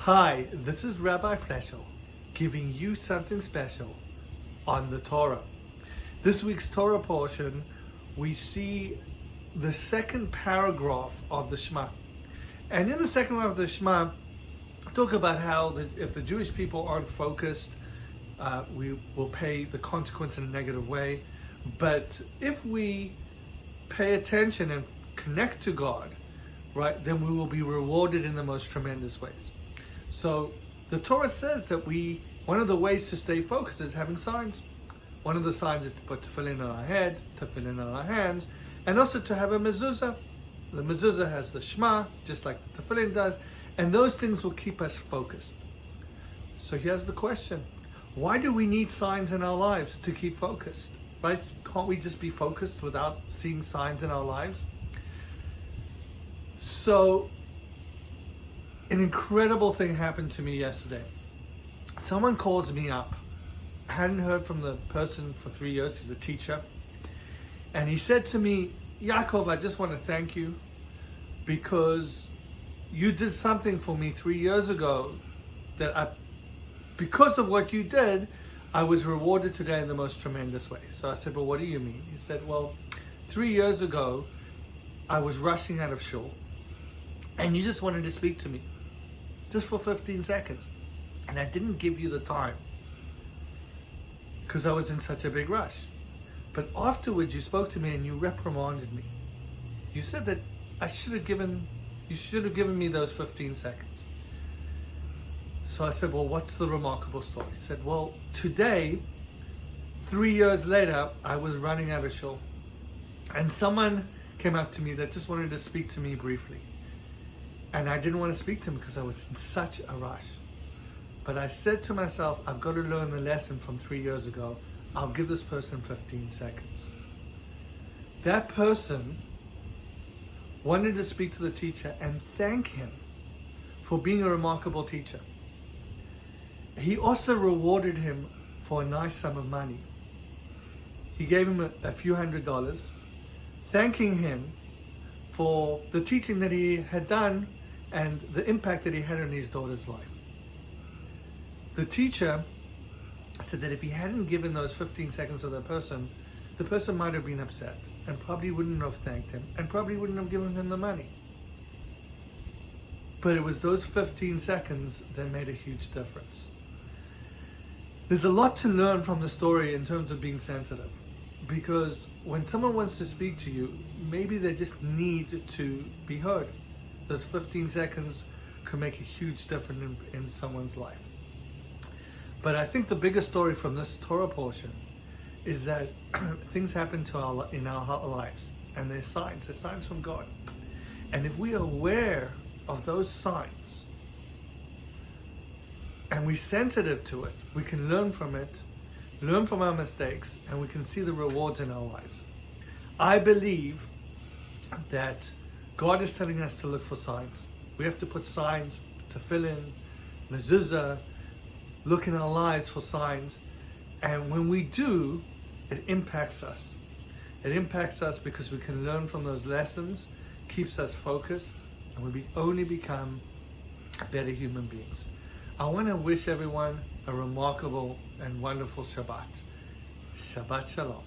Hi, this is Rabbi Fleshel giving you something special on the Torah. This week's Torah portion, we see the second paragraph of the Shema. And in the second paragraph of the Shema, talk about how if the Jewish people aren't focused, we will pay the consequence in a negative way. But if we pay attention and connect to God, right, then we will be rewarded in the most tremendous ways. So the Torah says that one of the ways to stay focused is having signs. One of the signs is to put tefillin on our head, tefillin on our hands, and also to have a mezuzah. The mezuzah has the Shema, just like the tefillin does, and those things will keep us focused. So here's the question. Why do we need signs in our lives to keep focused? Right? Can't we just be focused without seeing signs in our lives? So, an incredible thing happened to me yesterday. Someone calls me up. I hadn't heard from the person for 3 years. He's a teacher. And he said to me, Yaakov, I just want to thank you because you did something for me 3 years ago that because of what you did, I was rewarded today in the most tremendous way. So I said, well, what do you mean? He said, well, 3 years ago, I was rushing out of shul, and you just wanted to speak to me, just for 15 seconds. And I didn't give you the time, because I was in such a big rush. But afterwards, you spoke to me and you reprimanded me. You said that you should have given me those 15 seconds. So I said, well, what's the remarkable story? He said, well, today, 3 years later, I was running out of shul. And someone came up to me that just wanted to speak to me briefly. And I didn't want to speak to him because I was in such a rush. But I said to myself, I've got to learn the lesson from 3 years ago. I'll give this person 15 seconds. That person wanted to speak to the teacher and thank him for being a remarkable teacher. He also rewarded him for a nice sum of money. He gave him a few $100s, thanking him for the teaching that he had done and the impact that he had on his daughter's life. The teacher said that if he hadn't given those 15 seconds to the person might have been upset and probably wouldn't have thanked him and probably wouldn't have given him the money. But it was those 15 seconds that made a huge difference. There's a lot to learn from the story in terms of being sensitive, because when someone wants to speak to you, maybe they just need to be heard. Those 15 seconds can make a huge difference in someone's life. But I think the biggest story from this Torah portion is that things happen in our lives, and they're signs from God. And if we are aware of those signs, and we're sensitive to it, we can learn from it, learn from our mistakes, and we can see the rewards in our lives. I believe that God is telling us to look for signs. We have to put signs, tefillin, mezuzah, look in our lives for signs. And when we do, it impacts us. It impacts us because we can learn from those lessons, keeps us focused, and we only become better human beings. I want to wish everyone a remarkable and wonderful Shabbat. Shabbat Shalom.